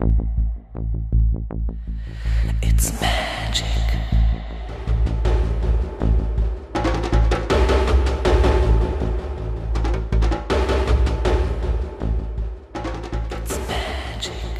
It's magic. It's magic.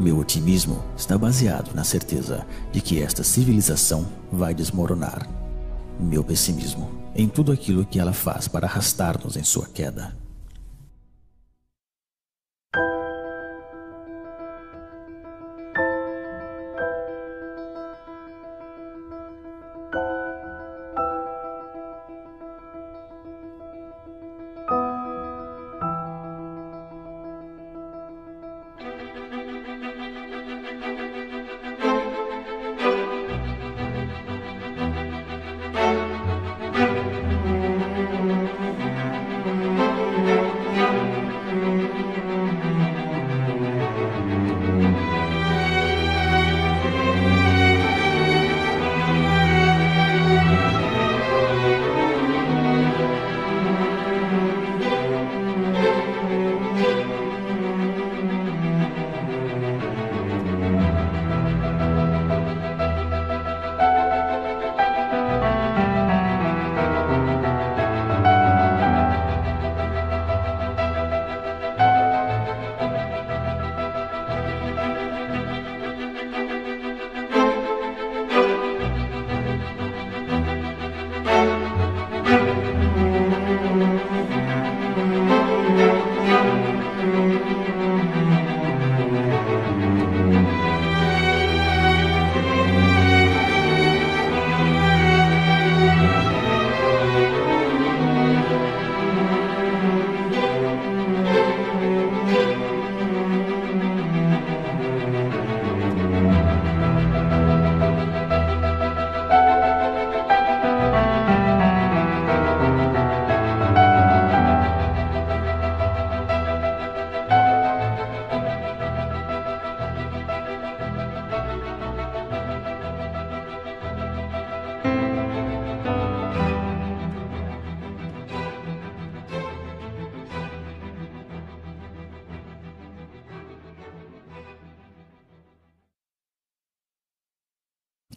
Meu otimismo está baseado na certeza de que esta civilização vai desmoronar. Meu pessimismo em tudo aquilo que ela faz para arrastar-nos em sua queda.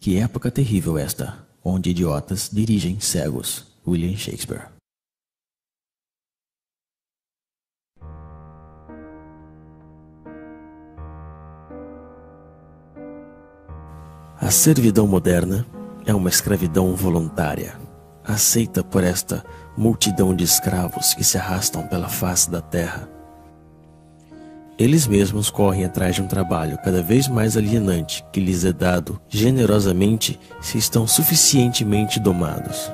Que época terrível esta, onde idiotas dirigem cegos. William Shakespeare. A servidão moderna é uma escravidão voluntária, aceita por esta multidão de escravos que se arrastam pela face da terra. Eles mesmos correm atrás de um trabalho cada vez mais alienante que lhes é dado generosamente se estão suficientemente domados.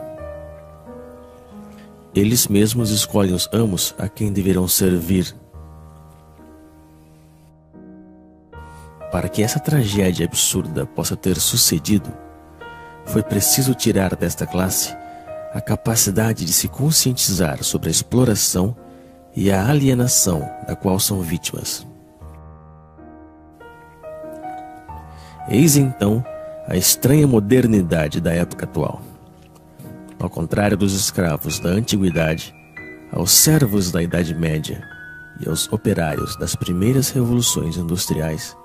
Eles mesmos escolhem os amos a quem deverão servir. Para que essa tragédia absurda possa ter sucedido, foi preciso tirar desta classe a capacidade de se conscientizar sobre a exploração e a alienação da qual são vítimas. Eis então a estranha modernidade da época atual. Ao contrário dos escravos da antiguidade, aos servos da Idade Média e aos operários das primeiras revoluções industriais,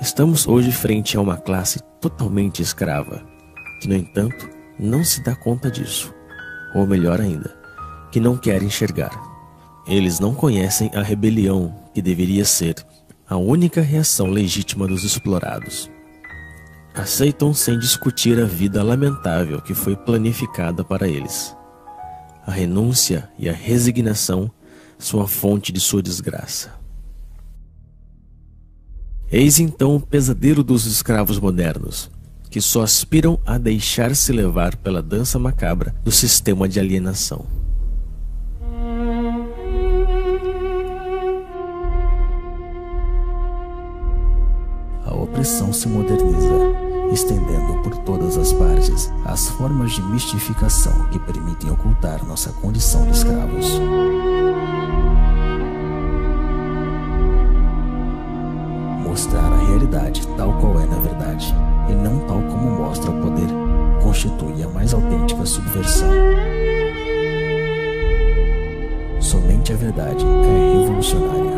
estamos hoje frente a uma classe totalmente escrava, que, no entanto, não se dá conta disso, ou melhor ainda, que não quer enxergar. Eles não conhecem a rebelião que deveria ser a única reação legítima dos explorados. Aceitam sem discutir a vida lamentável que foi planificada para eles. A renúncia e a resignação são a fonte de sua desgraça. Eis então o pesadelo dos escravos modernos, que só aspiram a deixar-se levar pela dança macabra do sistema de alienação. A opressão se moderniza, estendendo por todas as partes as formas de mistificação que permitem ocultar nossa condição de escravos. Mostrar a realidade tal qual é na verdade, e não tal como mostra o poder, constitui a mais autêntica subversão. Somente a verdade é revolucionária.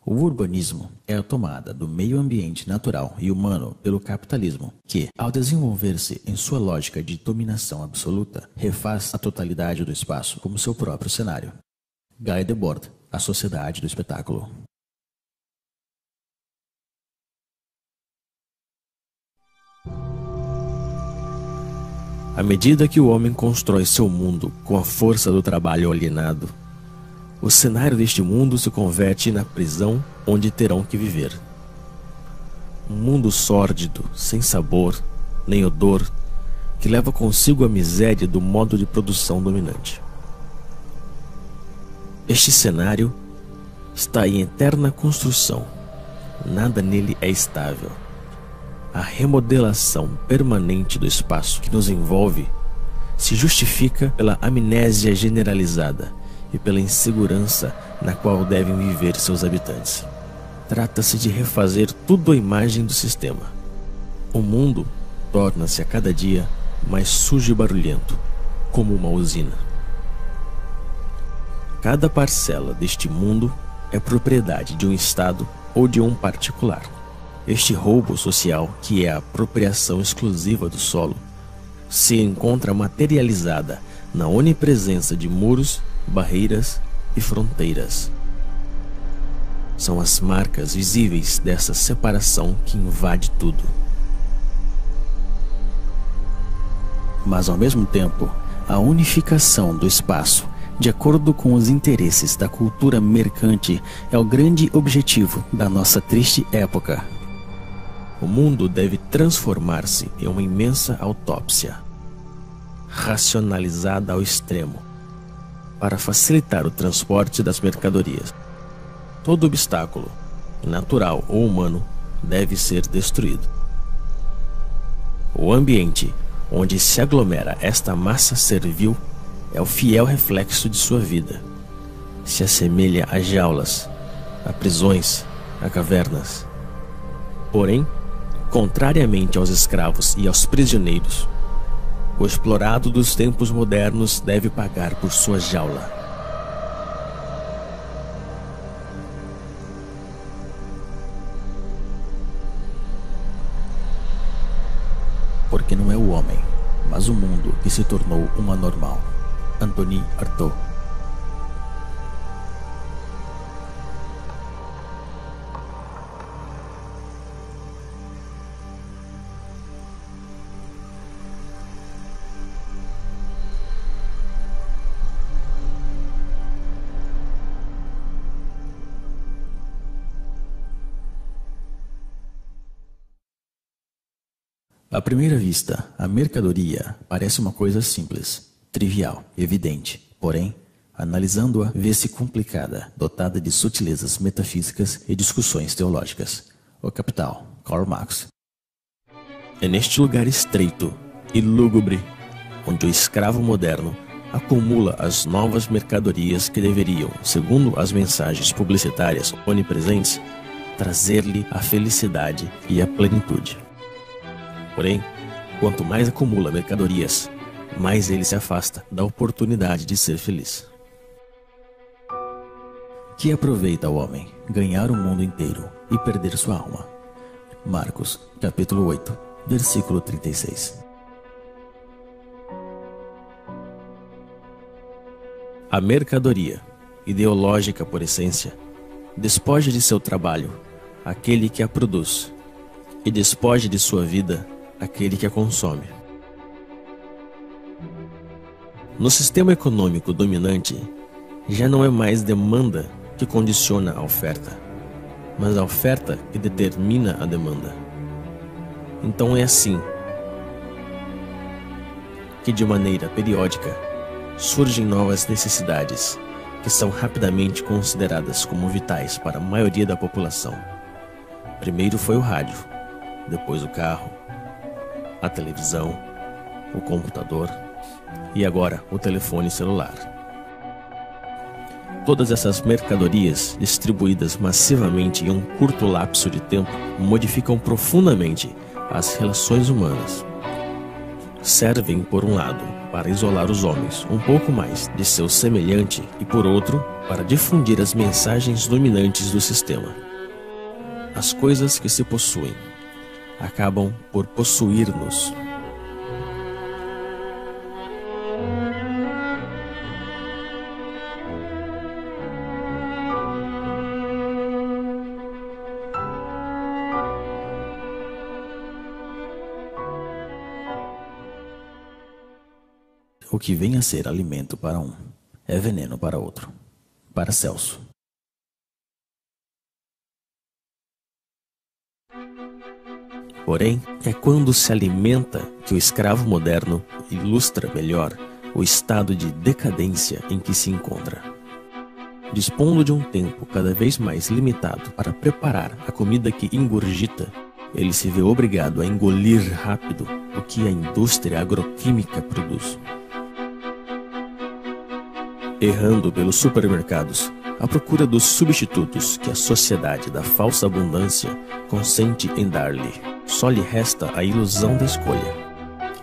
O urbanismo é a tomada do meio ambiente natural e humano pelo capitalismo, que, ao desenvolver-se em sua lógica de dominação absoluta, refaz a totalidade do espaço como seu próprio cenário. Guy Debord, A Sociedade do Espetáculo. À medida que o homem constrói seu mundo com a força do trabalho alienado, o cenário deste mundo se converte na prisão onde terão que viver. Um mundo sórdido, sem sabor, nem odor, que leva consigo a miséria do modo de produção dominante. Este cenário está em eterna construção. Nada nele é estável. A remodelação permanente do espaço que nos envolve se justifica pela amnésia generalizada e pela insegurança na qual devem viver seus habitantes. Trata-se de refazer tudo à imagem do sistema. O mundo torna-se a cada dia mais sujo e barulhento, como uma usina. Cada parcela deste mundo é propriedade de um Estado ou de um particular. Este roubo social, que é a apropriação exclusiva do solo, se encontra materializada na onipresença de muros, barreiras e fronteiras. São as marcas visíveis dessa separação que invade tudo. Mas, ao mesmo tempo, a unificação do espaço, de acordo com os interesses da cultura mercante, é o grande objetivo da nossa triste época. O mundo deve transformar-se em uma imensa autópsia, racionalizada ao extremo, para facilitar o transporte das mercadorias. Todo obstáculo, natural ou humano, deve ser destruído. O ambiente onde se aglomera esta massa servil é o fiel reflexo de sua vida. Se assemelha a jaulas, a prisões, a cavernas. Porém, contrariamente aos escravos e aos prisioneiros, o explorado dos tempos modernos deve pagar por sua jaula. mas o mundo que se tornou uma normal. Anthony Artaud. À primeira vista, a mercadoria parece uma coisa simples, trivial, evidente. Porém, analisando-a, vê-se complicada, dotada de sutilezas metafísicas e discussões teológicas. O Capital, Karl Marx. É neste lugar estreito e lúgubre, onde o escravo moderno acumula as novas mercadorias que deveriam, segundo as mensagens publicitárias onipresentes, trazer-lhe a felicidade e a plenitude. Porém, quanto mais acumula mercadorias, mais ele se afasta da oportunidade de ser feliz. Que aproveita o homem ganhar o mundo inteiro e perder sua alma? Marcos, capítulo 8, versículo 36. A mercadoria, ideológica por essência, despoja de seu trabalho aquele que a produz e despoja de sua vida aquele que a consome. No sistema econômico dominante, já não é mais demanda que condiciona a oferta, mas a oferta que determina a demanda. Então é assim que, de maneira periódica, surgem novas necessidades que são rapidamente consideradas como vitais para a maioria da população. Primeiro foi o rádio, depois o carro, a televisão, o computador e agora o telefone celular. Todas essas mercadorias, distribuídas massivamente em um curto lapso de tempo, modificam profundamente as relações humanas. Servem, por um lado, para isolar os homens um pouco mais de seu semelhante e, por outro, para difundir as mensagens dominantes do sistema. As coisas que se possuem acabam por possuir-nos. O que vem a ser alimento para um é veneno para outro. Paracelso. Porém, é quando se alimenta que o escravo moderno ilustra melhor o estado de decadência em que se encontra. Dispondo de um tempo cada vez mais limitado para preparar a comida que ingurgita, ele se vê obrigado a engolir rápido o que a indústria agroquímica produz. Errando pelos supermercados, à procura dos substitutos que a sociedade da falsa abundância consente em dar-lhe, só lhe resta a ilusão da escolha.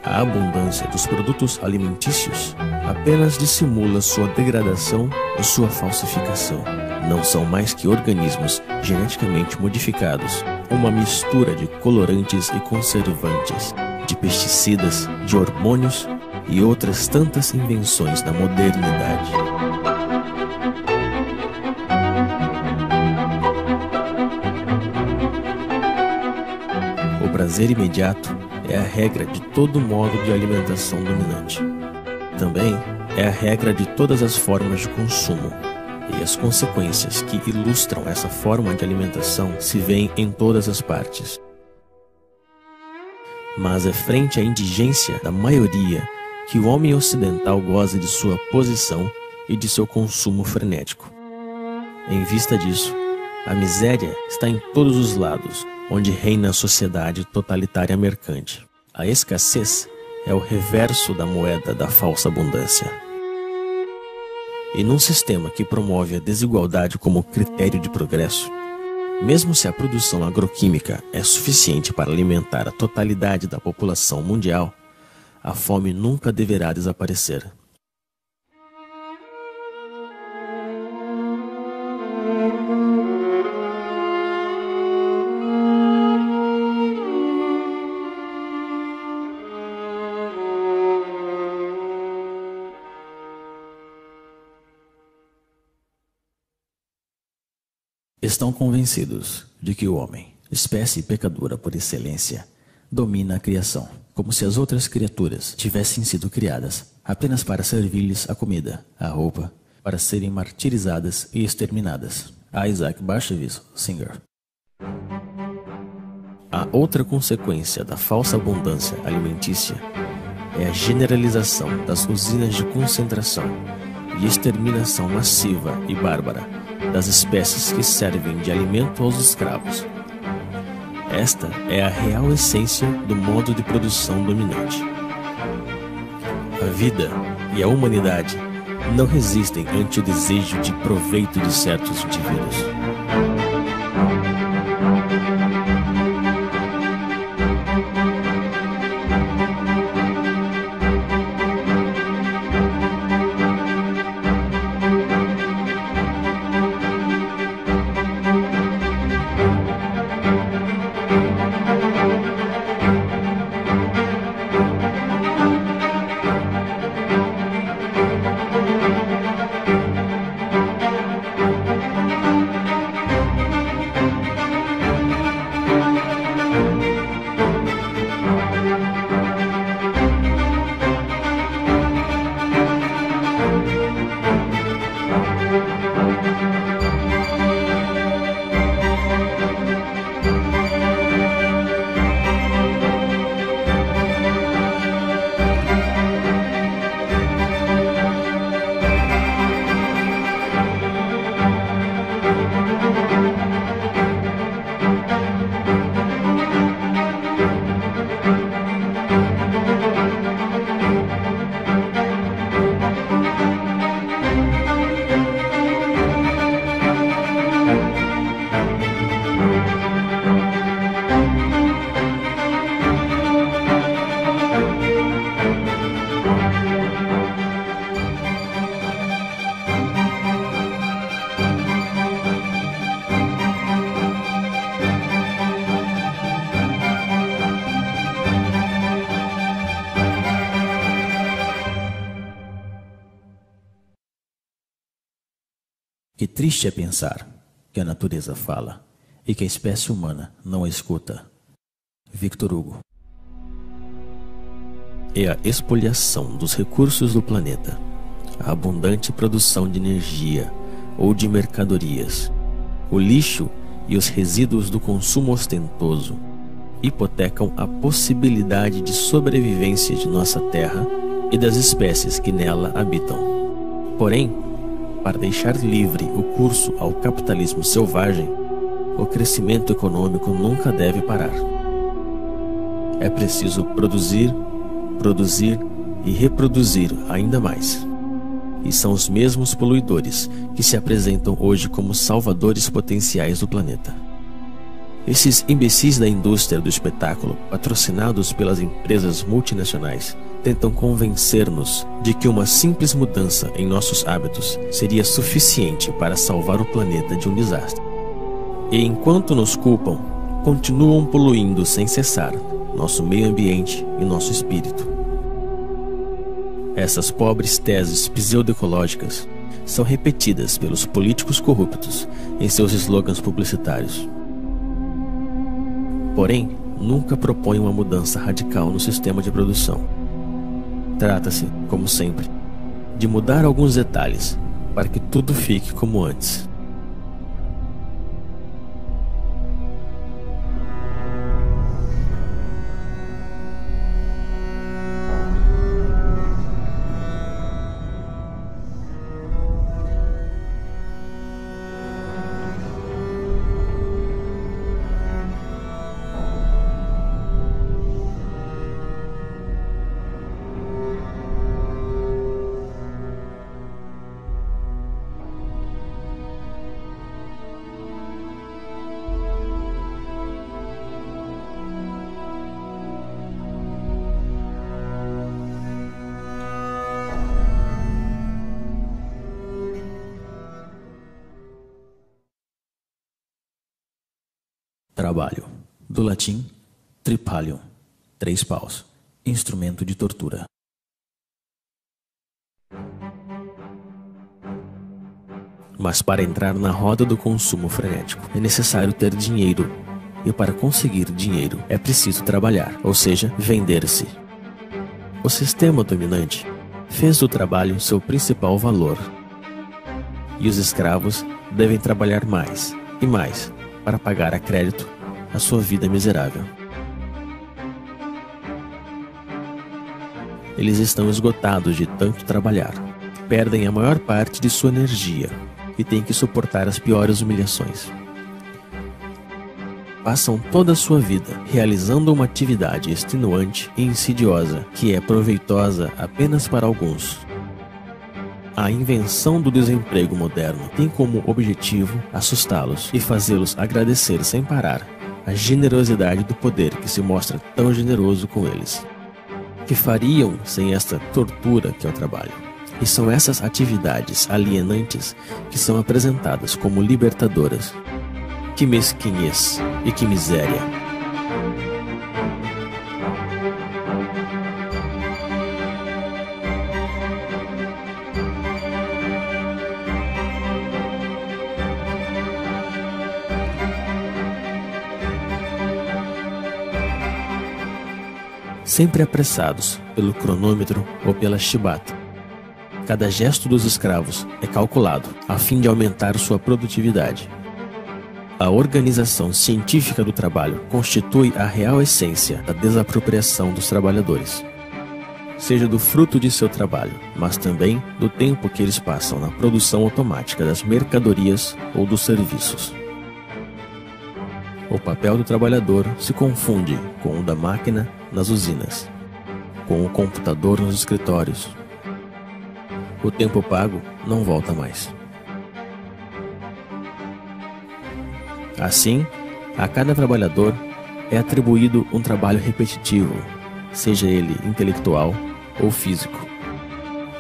A abundância dos produtos alimentícios apenas dissimula sua degradação e sua falsificação. Não são mais que organismos geneticamente modificados, uma mistura de colorantes e conservantes, de pesticidas, de hormônios e outras tantas invenções da modernidade. O prazer imediato é a regra de todo modo de alimentação dominante. Também é a regra de todas as formas de consumo, e as consequências que ilustram essa forma de alimentação se veem em todas as partes. Mas é frente à indigência da maioria que o homem ocidental goza de sua posição e de seu consumo frenético. Em vista disso, a miséria está em todos os lados, onde reina a sociedade totalitária mercante. A escassez é o reverso da moeda da falsa abundância. E num sistema que promove a desigualdade como critério de progresso, mesmo se a produção agroquímica é suficiente para alimentar a totalidade da população mundial, a fome nunca deverá desaparecer. Estão convencidos de que o homem, espécie pecadora por excelência, domina a criação, como se as outras criaturas tivessem sido criadas apenas para servir-lhes a comida, a roupa, para serem martirizadas e exterminadas. Isaac Bashevis Singer. A outra consequência da falsa abundância alimentícia é a generalização das usinas de concentração e exterminação massiva e bárbara das espécies que servem de alimento aos escravos. Esta é a real essência do modo de produção dominante. A vida e a humanidade não resistem ante o desejo de proveito de certos indivíduos. Que triste é pensar que a natureza fala e que a espécie humana não a escuta. Victor Hugo. É a expoliação dos recursos do planeta, a abundante produção de energia ou de mercadorias, o lixo e os resíduos do consumo ostentoso hipotecam a possibilidade de sobrevivência de nossa terra e das espécies que nela habitam. Porém, para deixar livre o curso ao capitalismo selvagem, o crescimento econômico nunca deve parar. É preciso produzir, produzir e reproduzir ainda mais. E são os mesmos poluidores que se apresentam hoje como salvadores potenciais do planeta. Esses imbecis da indústria do espetáculo, patrocinados pelas empresas multinacionais, tentam convencer-nos de que uma simples mudança em nossos hábitos seria suficiente para salvar o planeta de um desastre. E enquanto nos culpam, continuam poluindo sem cessar nosso meio ambiente e nosso espírito. Essas pobres teses pseudo-ecológicas são repetidas pelos políticos corruptos em seus slogans publicitários. Porém, nunca propõem uma mudança radical no sistema de produção. Trata-se, como sempre, de mudar alguns detalhes para que tudo fique como antes. Trabalho. Do latim, tripalium, 3 paus, instrumento de tortura. Mas para entrar na roda do consumo frenético é necessário ter dinheiro. E para conseguir dinheiro é preciso trabalhar, ou seja, vender-se. O sistema dominante fez do trabalho seu principal valor. E os escravos devem trabalhar mais e mais para pagar a crédito a sua vida miserável. Eles estão esgotados de tanto trabalhar, perdem a maior parte de sua energia e têm que suportar as piores humilhações. Passam toda a sua vida realizando uma atividade extenuante e insidiosa que é proveitosa apenas para alguns. A invenção do desemprego moderno tem como objetivo assustá-los e fazê-los agradecer sem parar a generosidade do poder que se mostra tão generoso com eles. Que fariam sem esta tortura que é o trabalho? E são essas atividades alienantes que são apresentadas como libertadoras. Que mesquinhez e que miséria! Sempre apressados pelo cronômetro ou pela chibata. Cada gesto dos escravos é calculado a fim de aumentar sua produtividade. A organização científica do trabalho constitui a real essência da desapropriação dos trabalhadores, seja do fruto de seu trabalho, mas também do tempo que eles passam na produção automática das mercadorias ou dos serviços. O papel do trabalhador se confunde com o da máquina nas usinas, com o computador nos escritórios. O tempo pago não volta mais. Assim, a cada trabalhador é atribuído um trabalho repetitivo, seja ele intelectual ou físico.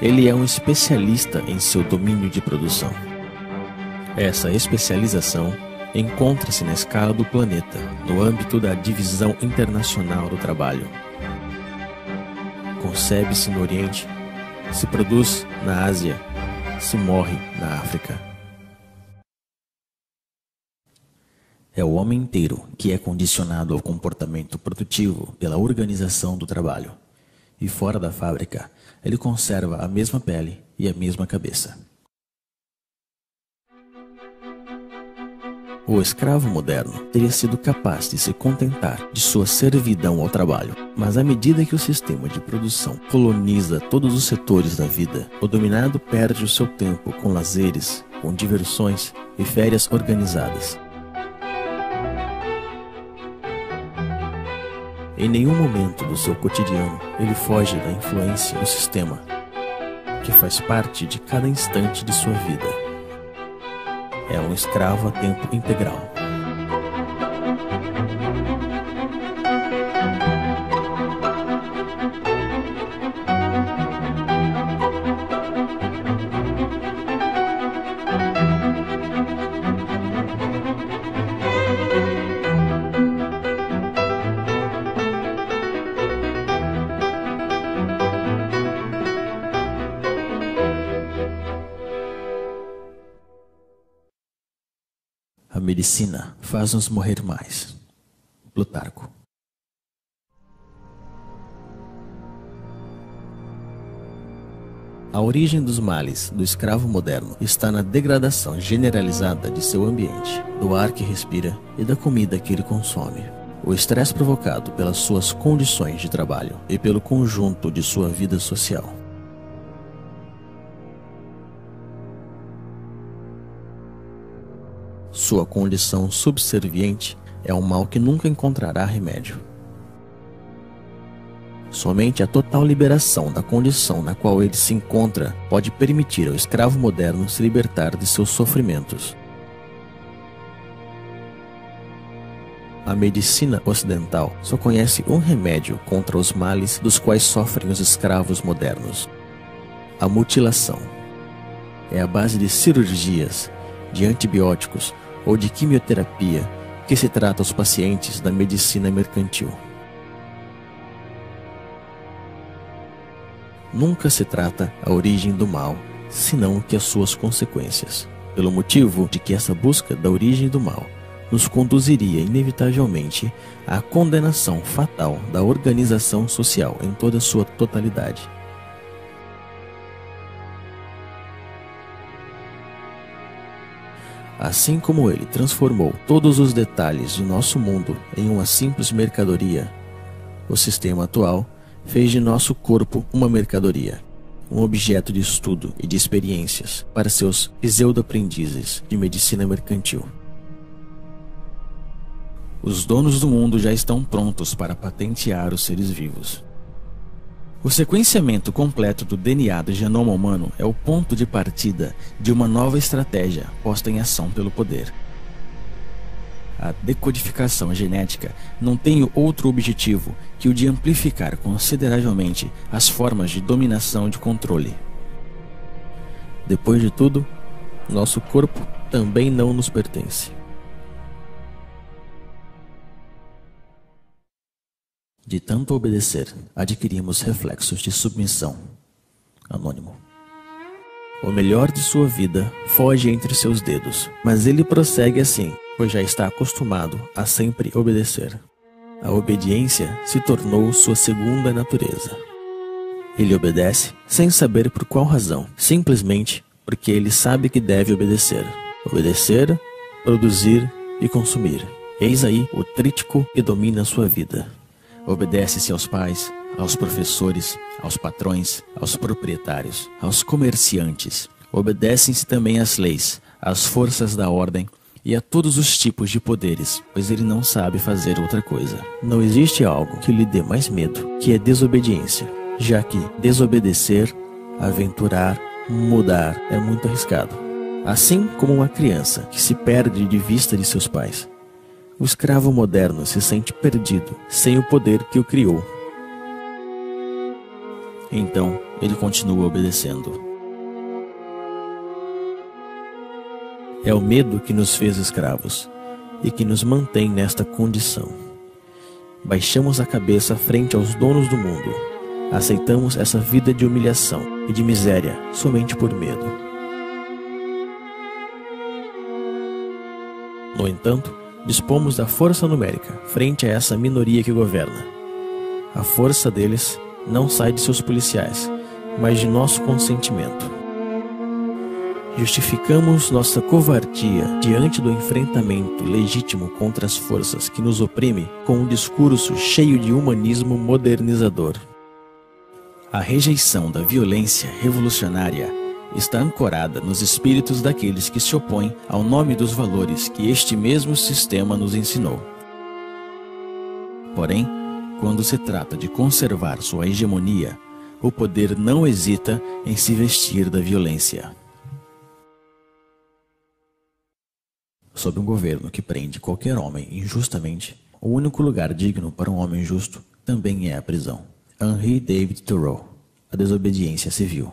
Ele é um especialista em seu domínio de produção. Essa especialização encontra-se na escala do planeta, no âmbito da divisão internacional do trabalho. Concebe-se no Oriente, se produz na Ásia, se morre na África. É o homem inteiro que é condicionado ao comportamento produtivo pela organização do trabalho. E fora da fábrica, ele conserva a mesma pele e a mesma cabeça. O escravo moderno teria sido capaz de se contentar de sua servidão ao trabalho, mas à medida que o sistema de produção coloniza todos os setores da vida, o dominado perde o seu tempo com lazeres, com diversões e férias organizadas. Em nenhum momento do seu cotidiano ele foge da influência do sistema, que faz parte de cada instante de sua vida. É um escravo a tempo integral. A medicina faz-nos morrer mais. Plutarco. A origem dos males do escravo moderno está na degradação generalizada de seu ambiente, do ar que respira e da comida que ele consome. O estresse provocado pelas suas condições de trabalho e pelo conjunto de sua vida social. Sua condição subserviente é um mal que nunca encontrará remédio. Somente a total liberação da condição na qual ele se encontra pode permitir ao escravo moderno se libertar de seus sofrimentos. A medicina ocidental só conhece um remédio contra os males dos quais sofrem os escravos modernos: a mutilação. É a base de cirurgias, de antibióticos ou de quimioterapia que se trata aos pacientes da medicina mercantil. Nunca se trata a origem do mal, senão que as suas consequências. pelo motivo de que essa busca da origem do mal nos conduziria inevitavelmente à condenação fatal da organização social em toda a sua totalidade. Assim como ele transformou todos os detalhes de nosso mundo em uma simples mercadoria, o sistema atual fez de nosso corpo uma mercadoria, um objeto de estudo e de experiências para seus pseudo-aprendizes de medicina mercantil. Os donos do mundo já estão prontos para patentear os seres vivos. O sequenciamento completo do DNA do genoma humano é o ponto de partida de uma nova estratégia posta em ação pelo poder. A decodificação genética não tem outro objetivo que o de amplificar consideravelmente as formas de dominação e de controle. Depois de tudo, nosso corpo também não nos pertence. De tanto obedecer, adquirimos reflexos de submissão. Anônimo. O melhor de sua vida foge entre seus dedos, mas ele prossegue assim, pois já está acostumado a sempre obedecer. A obediência se tornou sua segunda natureza. Ele obedece sem saber por qual razão, simplesmente porque ele sabe que deve obedecer. Obedecer, produzir e consumir. Eis aí o trítico que domina sua vida. Obedece-se aos pais, aos professores, aos patrões, aos proprietários, aos comerciantes. Obedecem-se também às leis, às forças da ordem e a todos os tipos de poderes, pois ele não sabe fazer outra coisa. Não existe algo que lhe dê mais medo que a desobediência, já que desobedecer, aventurar, mudar é muito arriscado. Assim como uma criança que se perde de vista de seus pais, o escravo moderno se sente perdido, sem o poder que o criou. Então, ele continua obedecendo. É o medo que nos fez escravos e que nos mantém nesta condição. Baixamos a cabeça frente aos donos do mundo. Aceitamos essa vida de humilhação e de miséria somente por medo. No entanto, dispomos da força numérica frente a essa minoria que governa. A força deles não sai de seus policiais, mas de nosso consentimento. Justificamos nossa covardia diante do enfrentamento legítimo contra as forças que nos oprimem com um discurso cheio de humanismo modernizador. A rejeição da violência revolucionária está ancorada nos espíritos daqueles que se opõem ao nome dos valores que este mesmo sistema nos ensinou. Porém, quando se trata de conservar sua hegemonia, o poder não hesita em se vestir da violência. Sob um governo que prende qualquer homem injustamente, o único lugar digno para um homem justo também é a prisão. Henry David Thoreau, A Desobediência Civil.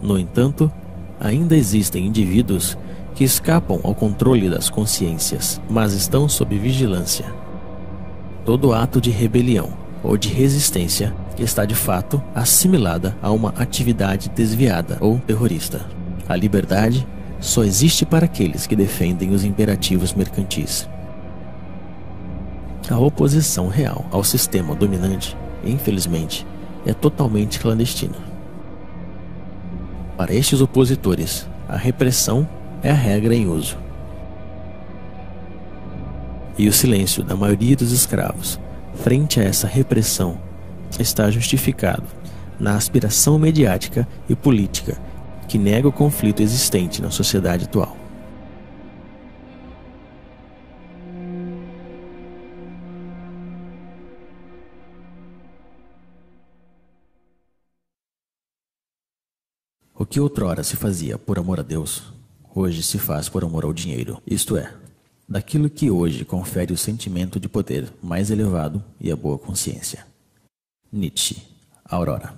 No entanto, ainda existem indivíduos que escapam ao controle das consciências, mas estão sob vigilância. Todo ato de rebelião ou de resistência está de fato assimilada a uma atividade desviada ou terrorista. A liberdade só existe para aqueles que defendem os imperativos mercantis. A oposição real ao sistema dominante, infelizmente, é totalmente clandestina. Para estes opositores, a repressão é a regra em uso. E o silêncio da maioria dos escravos frente a essa repressão está justificado na aspiração mediática e política que nega o conflito existente na sociedade atual. O que outrora se fazia por amor a Deus, hoje se faz por amor ao dinheiro, isto é, daquilo que hoje confere o sentimento de poder mais elevado e a boa consciência. Nietzsche, Aurora.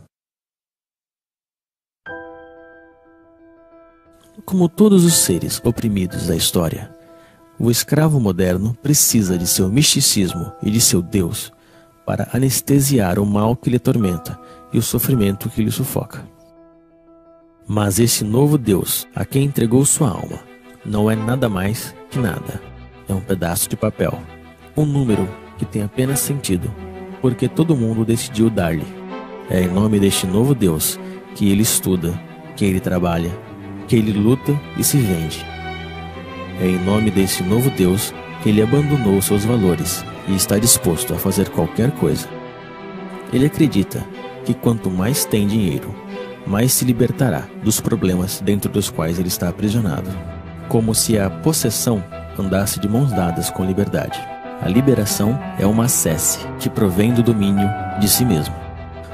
Como todos os seres oprimidos da história, o escravo moderno precisa de seu misticismo e de seu Deus para anestesiar o mal que lhe atormenta e o sofrimento que lhe sufoca. Mas esse novo Deus, a quem entregou sua alma, não é nada mais que nada. É um pedaço de papel, um número que tem apenas sentido, porque todo mundo decidiu dar-lhe. É em nome deste novo Deus que ele estuda, que ele trabalha, que ele luta e se vende. É em nome desse novo Deus que ele abandonou seus valores e está disposto a fazer qualquer coisa. Ele acredita que quanto mais tem dinheiro, mais se libertará dos problemas dentro dos quais ele está aprisionado. Como se a possessão andasse de mãos dadas com liberdade. A liberação é uma acesse que provém do domínio de si mesmo,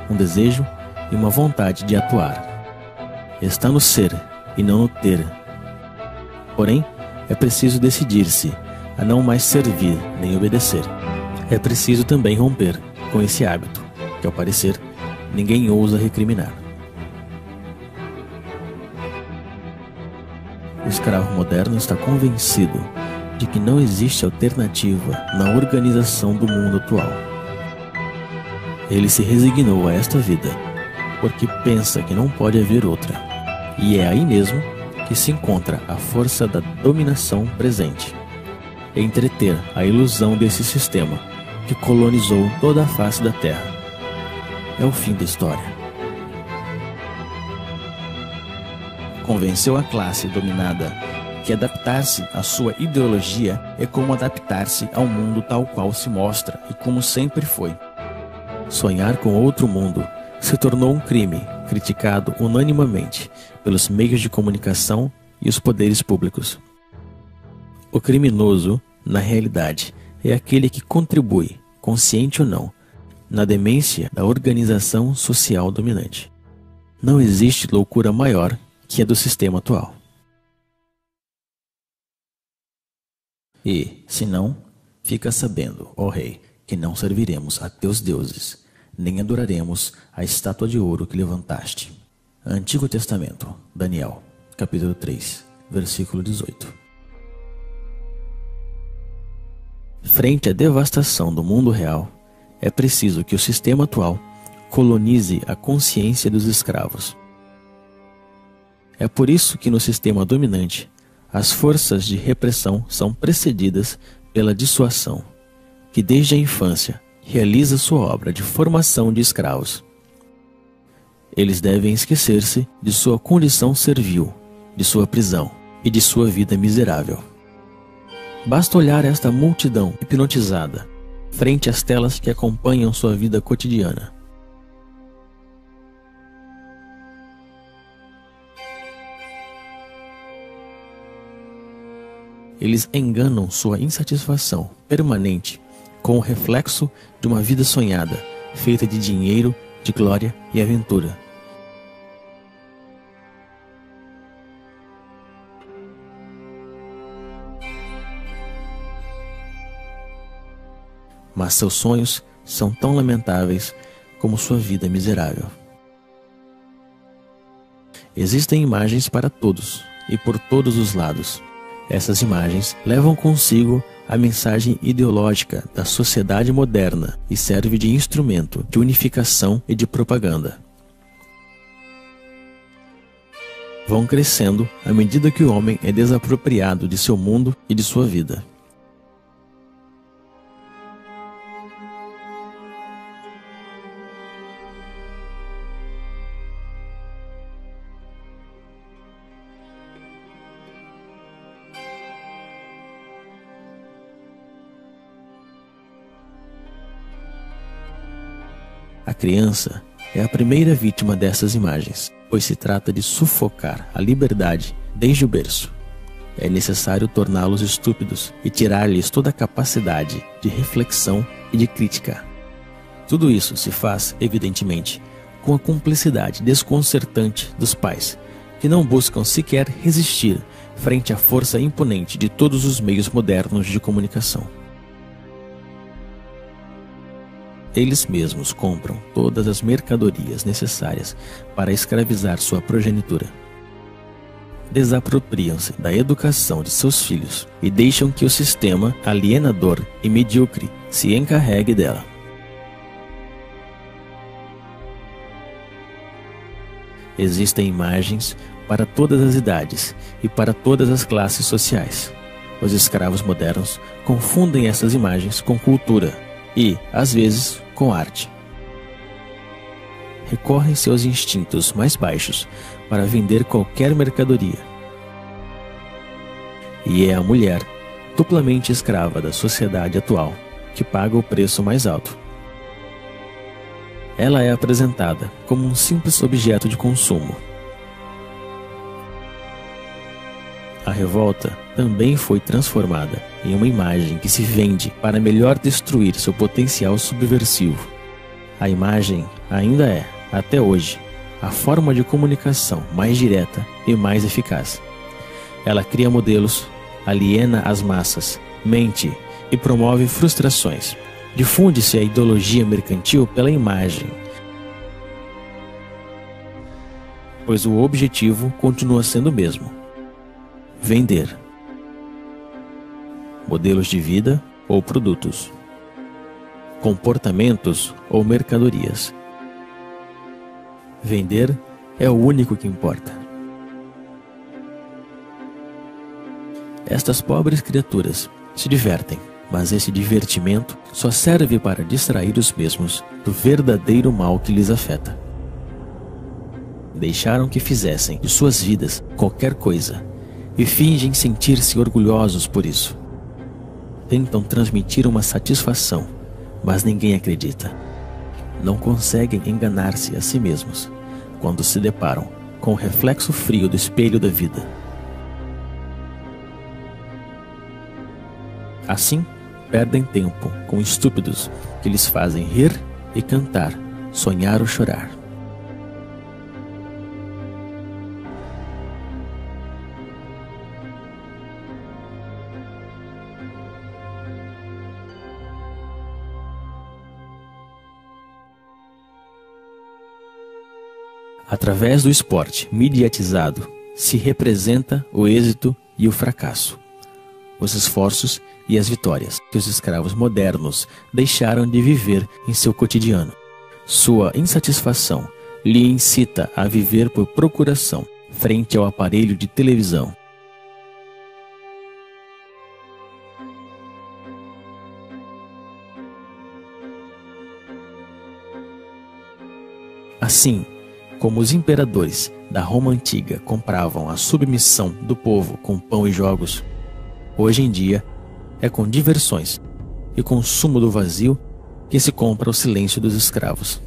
um desejo e uma vontade de atuar. Está no ser e não no ter. Porém, é preciso decidir-se a não mais servir nem obedecer. É preciso também romper com esse hábito, que ao parecer ninguém ousa recriminar. O escravo moderno está convencido de que não existe alternativa na organização do mundo atual. Ele se resignou a esta vida porque pensa que não pode haver outra. E é aí mesmo que se encontra a força da dominação presente. Entreter a ilusão desse sistema que colonizou toda a face da Terra. É o fim da história. Convenceu a classe dominada que adaptar-se à sua ideologia é como adaptar-se ao mundo tal qual se mostra e como sempre foi. Sonhar com outro mundo se tornou um crime criticado unanimemente pelos meios de comunicação e os poderes públicos. O criminoso, na realidade, é aquele que contribui, consciente ou não, na demência da organização social dominante. Não existe loucura maior que a do sistema atual. E, se não, fica sabendo, ó rei, que não serviremos a teus deuses, nem adoraremos a estátua de ouro que levantaste. Antigo Testamento, Daniel, capítulo 3, versículo 18. Frente à devastação do mundo real, é preciso que o sistema atual colonize a consciência dos escravos. É por isso que no sistema dominante, as forças de repressão são precedidas pela dissuasão, que desde a infância realiza sua obra de formação de escravos. Eles devem esquecer-se de sua condição servil, de sua prisão e de sua vida miserável. Basta olhar esta multidão hipnotizada frente às telas que acompanham sua vida cotidiana. Eles enganam sua insatisfação permanente com o reflexo de uma vida sonhada, feita de dinheiro, de glória e aventura. Mas seus sonhos são tão lamentáveis como sua vida miserável. Existem imagens para todos e por todos os lados. Essas imagens levam consigo a mensagem ideológica da sociedade moderna e serve de instrumento de unificação e de propaganda. Vão crescendo à medida que o homem é desapropriado de seu mundo e de sua vida. A criança é a primeira vítima dessas imagens, pois se trata de sufocar a liberdade desde o berço. É necessário torná-los estúpidos e tirar-lhes toda a capacidade de reflexão e de crítica. Tudo isso se faz, evidentemente, com a cumplicidade desconcertante dos pais, que não buscam sequer resistir frente à força imponente de todos os meios modernos de comunicação. Eles mesmos compram todas as mercadorias necessárias para escravizar sua progenitura. Desapropriam-se da educação de seus filhos e deixam que o sistema alienador e medíocre se encarregue dela. Existem imagens para todas as idades e para todas as classes sociais. Os escravos modernos confundem essas imagens com cultura e, às vezes, com arte. Recorrem seus instintos mais baixos para vender qualquer mercadoria. E é a mulher, duplamente escrava da sociedade atual, que paga o preço mais alto. Ela é apresentada como um simples objeto de consumo. A revolta também foi transformada em uma imagem que se vende para melhor destruir seu potencial subversivo. A imagem ainda é, até hoje, a forma de comunicação mais direta e mais eficaz. Ela cria modelos, aliena as massas, mente e promove frustrações. Difunde-se a ideologia mercantil pela imagem, pois o objetivo continua sendo o mesmo: vender. Modelos de vida ou produtos, comportamentos ou mercadorias. Vender é o único que importa. Estas pobres criaturas se divertem, mas esse divertimento só serve para distrair os mesmos do verdadeiro mal que lhes afeta. Deixaram que fizessem de suas vidas qualquer coisa e fingem sentir-se orgulhosos por isso. Tentam transmitir uma satisfação, mas ninguém acredita. Não conseguem enganar-se a si mesmos quando se deparam com o reflexo frio do espelho da vida. Assim, perdem tempo com estúpidos que lhes fazem rir e cantar, sonhar ou chorar. Através do esporte mediatizado, se representa o êxito e o fracasso, os esforços e as vitórias que os escravos modernos deixaram de viver em seu cotidiano. Sua insatisfação lhe incita a viver por procuração frente ao aparelho de televisão. Assim, como os imperadores da Roma antiga compravam a submissão do povo com pão e jogos, hoje em dia é com diversões e consumo do vazio que se compra o silêncio dos escravos.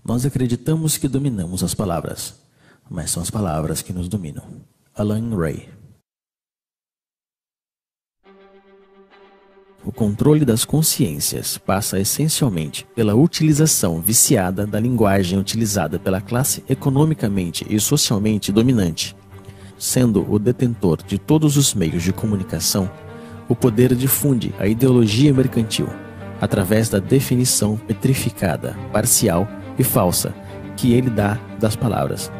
Nós acreditamos que dominamos as palavras, mas são as palavras que nos dominam. Alan Ray. O controle das consciências passa essencialmente pela utilização viciada da linguagem utilizada pela classe economicamente e socialmente dominante. Sendo o detentor de todos os meios de comunicação, o poder difunde a ideologia mercantil através da definição petrificada, parcial e falsa que ele dá das palavras.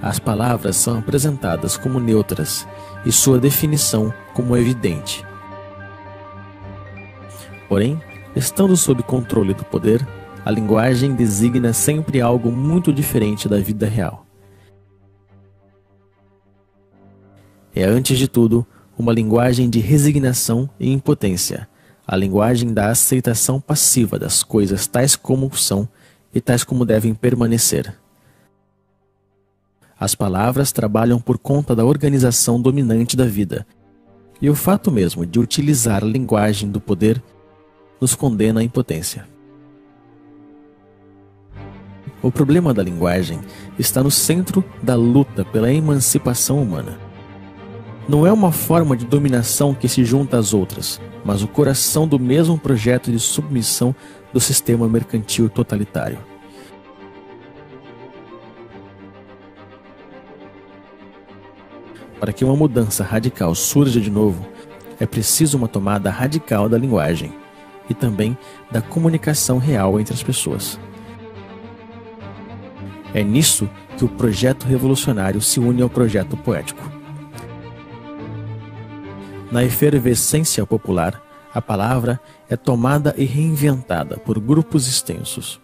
As palavras são apresentadas como neutras e sua definição como evidente. Porém, estando sob controle do poder, a linguagem designa sempre algo muito diferente da vida real. É, antes de tudo, uma linguagem de resignação e impotência, a linguagem da aceitação passiva das coisas tais como são e tais como devem permanecer. As palavras trabalham por conta da organização dominante da vida, e o fato mesmo de utilizar a linguagem do poder nos condena à impotência. O problema da linguagem está no centro da luta pela emancipação humana. Não é uma forma de dominação que se junta às outras, mas o coração do mesmo projeto de submissão do sistema mercantil totalitário. Para que uma mudança radical surja de novo, é preciso uma tomada radical da linguagem e também da comunicação real entre as pessoas. É nisso que o projeto revolucionário se une ao projeto poético. Na efervescência popular, a palavra é tomada e reinventada por grupos extensos.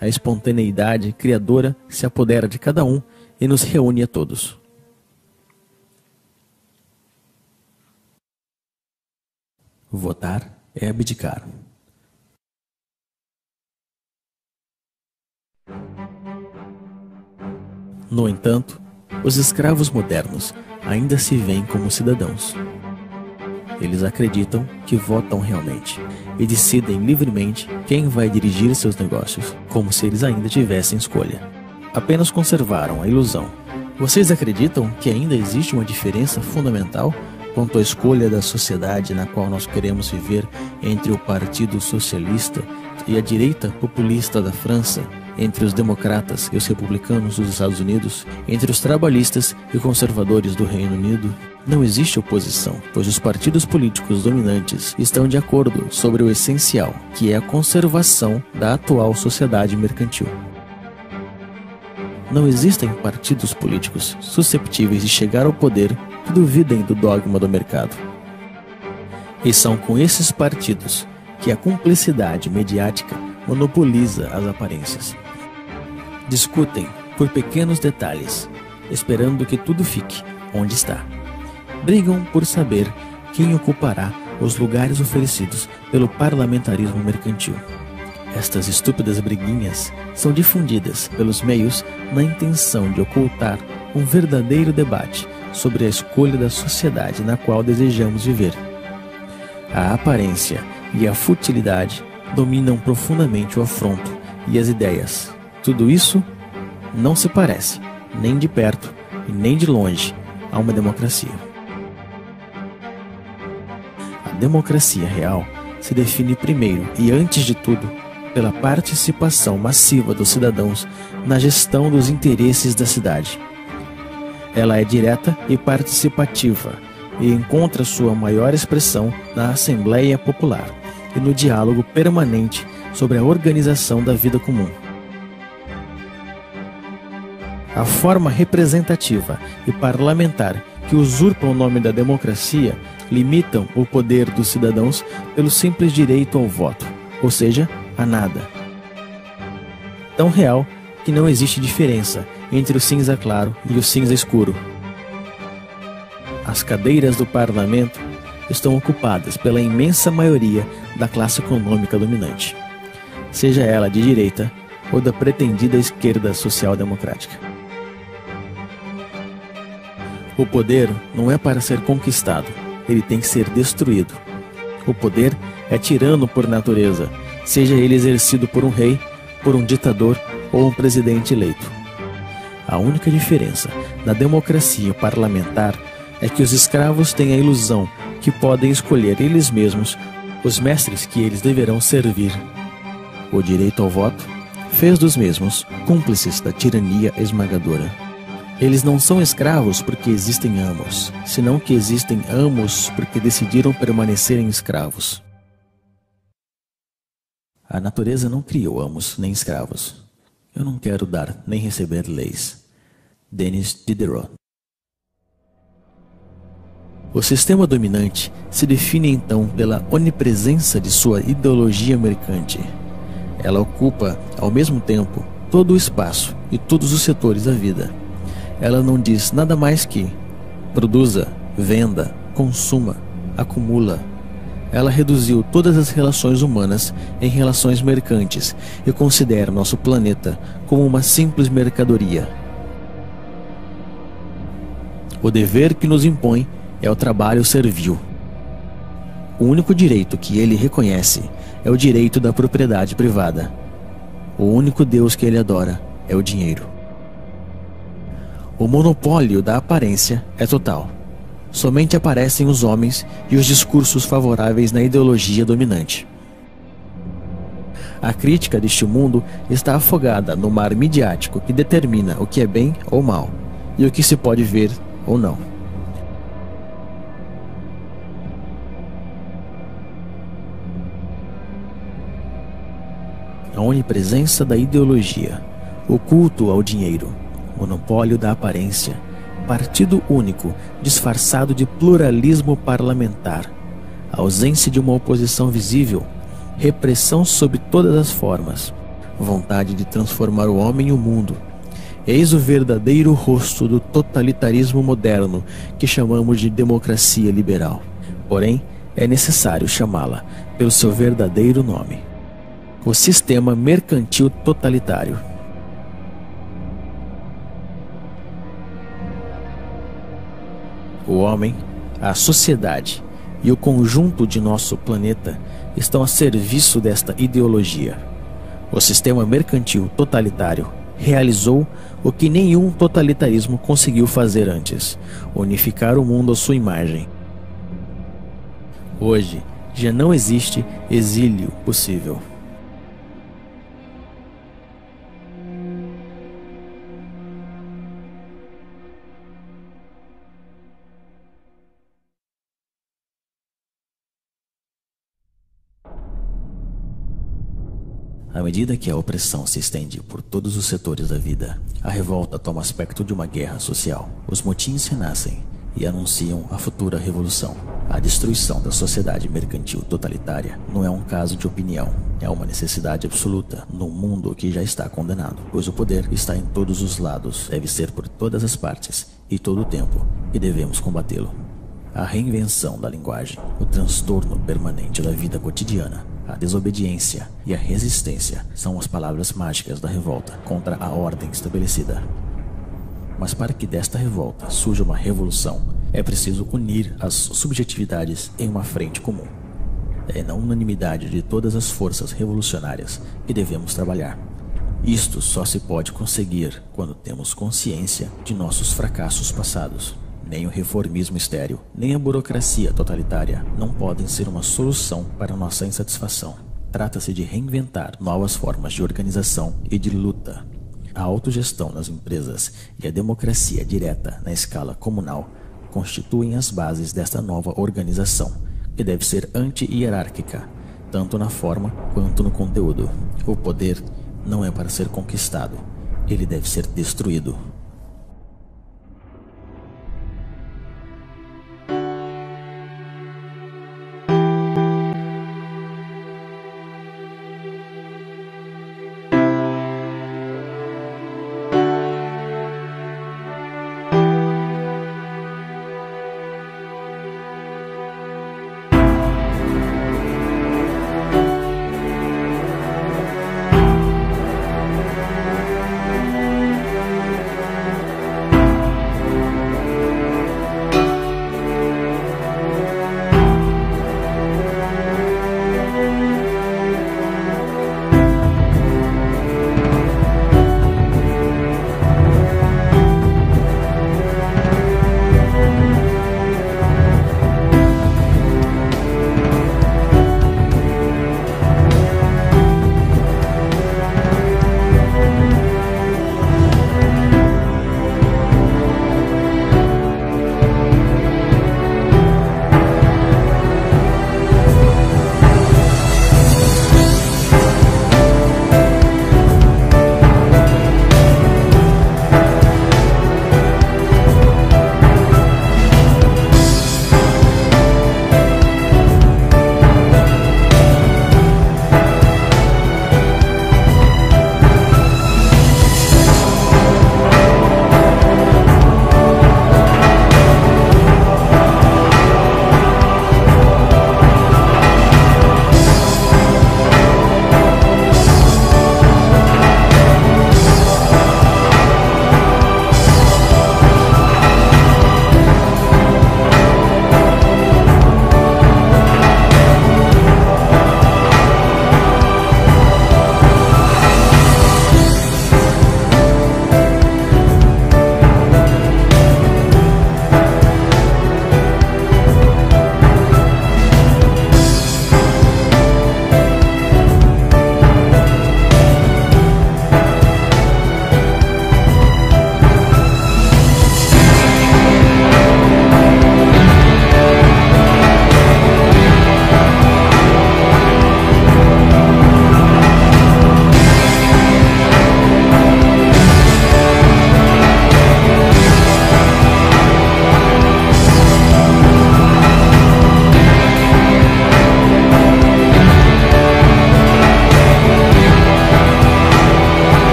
A espontaneidade criadora se apodera de cada um e nos reúne a todos. Votar é abdicar. No entanto, os escravos modernos ainda se veem como cidadãos. Eles acreditam que votam realmente e decidem livremente quem vai dirigir seus negócios, como se eles ainda tivessem escolha. Apenas conservaram a ilusão. Vocês acreditam que ainda existe uma diferença fundamental quanto à escolha da sociedade na qual nós queremos viver entre o Partido Socialista e a direita populista da França, entre os democratas e os republicanos dos Estados Unidos, entre os trabalhistas e conservadores do Reino Unido? Não existe oposição, pois os partidos políticos dominantes estão de acordo sobre o essencial, que é a conservação da atual sociedade mercantil. Não existem partidos políticos susceptíveis de chegar ao poder que duvidem do dogma do mercado. E são com esses partidos que a cumplicidade mediática monopoliza as aparências. Discutem por pequenos detalhes, esperando que tudo fique onde está. Brigam por saber quem ocupará os lugares oferecidos pelo parlamentarismo mercantil. Estas estúpidas briguinhas são difundidas pelos meios na intenção de ocultar um verdadeiro debate sobre a escolha da sociedade na qual desejamos viver. A aparência e a futilidade dominam profundamente o afronto e as ideias. Tudo isso não se parece, nem de perto e nem de longe, a uma democracia. A democracia real se define primeiro e antes de tudo pela participação massiva dos cidadãos na gestão dos interesses da cidade. Ela é direta e participativa e encontra sua maior expressão na Assembleia Popular e no diálogo permanente sobre a organização da vida comum. A forma representativa e parlamentar que usurpam o nome da democracia limitam o poder dos cidadãos pelo simples direito ao voto, ou seja, a nada. Tão real que não existe diferença entre o cinza claro e o cinza escuro. As cadeiras do parlamento estão ocupadas pela imensa maioria da classe econômica dominante, seja ela de direita ou da pretendida esquerda social-democrática. O poder não é para ser conquistado, ele tem que ser destruído. O poder é tirano por natureza, seja ele exercido por um rei, por um ditador ou um presidente eleito. A única diferença na democracia parlamentar é que os escravos têm a ilusão que podem escolher eles mesmos os mestres que eles deverão servir. O direito ao voto fez dos mesmos cúmplices da tirania esmagadora. Eles não são escravos porque existem amos, senão que existem amos porque decidiram permanecerem escravos. A natureza não criou amos nem escravos. Eu não quero dar nem receber leis. Denis Diderot. O sistema dominante se define então pela onipresença de sua ideologia mercante. Ela ocupa, ao mesmo tempo, todo o espaço e todos os setores da vida. Ela não diz nada mais que produza, venda, consuma, acumula. Ela reduziu todas as relações humanas em relações mercantes e considera nosso planeta como uma simples mercadoria. O dever que nos impõe é o trabalho servil. O único direito que ele reconhece é o direito da propriedade privada. O único Deus que ele adora é o dinheiro. O monopólio da aparência é total. Somente aparecem os homens e os discursos favoráveis na ideologia dominante. A crítica deste mundo está afogada no mar midiático que determina o que é bem ou mal e o que se pode ver ou não. A onipresença da ideologia, o culto ao dinheiro, monopólio da aparência, partido único disfarçado de pluralismo parlamentar, ausência de uma oposição visível, repressão sob todas as formas, vontade de transformar o homem e o mundo. Eis o verdadeiro rosto do totalitarismo moderno que chamamos de democracia liberal. Porém, é necessário chamá-la pelo seu verdadeiro nome: o sistema mercantil totalitário. O homem, a sociedade e o conjunto de nosso planeta estão a serviço desta ideologia. O sistema mercantil totalitário realizou o que nenhum totalitarismo conseguiu fazer antes: unificar o mundo à sua imagem. Hoje, já não existe exílio possível. À medida que a opressão se estende por todos os setores da vida, a revolta toma aspecto de uma guerra social. Os motins renascem e anunciam a futura revolução. A destruição da sociedade mercantil totalitária não é um caso de opinião, é uma necessidade absoluta num mundo que já está condenado, pois o poder está em todos os lados, deve ser por todas as partes e todo o tempo, e devemos combatê-lo. A reinvenção da linguagem, o transtorno permanente da vida cotidiana, a desobediência e a resistência são as palavras mágicas da revolta contra a ordem estabelecida. Mas para que desta revolta surja uma revolução, é preciso unir as subjetividades em uma frente comum. É na unanimidade de todas as forças revolucionárias que devemos trabalhar. Isto só se pode conseguir quando temos consciência de nossos fracassos passados. Nem o reformismo estéril, nem a burocracia totalitária não podem ser uma solução para nossa insatisfação. Trata-se de reinventar novas formas de organização e de luta. A autogestão nas empresas e a democracia direta na escala comunal constituem as bases desta nova organização, que deve ser anti-hierárquica, tanto na forma quanto no conteúdo. O poder não é para ser conquistado, ele deve ser destruído.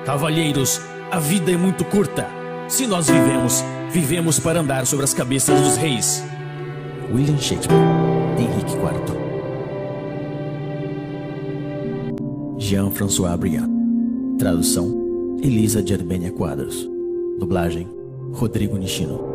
Cavalheiros, a vida é muito curta. Se nós vivemos, vivemos para andar sobre as cabeças dos reis. William Shakespeare, Henrique IV. Jean-François Briand. Tradução: Elisa de Arbênia Quadros. Dublagem: Rodrigo Nishino.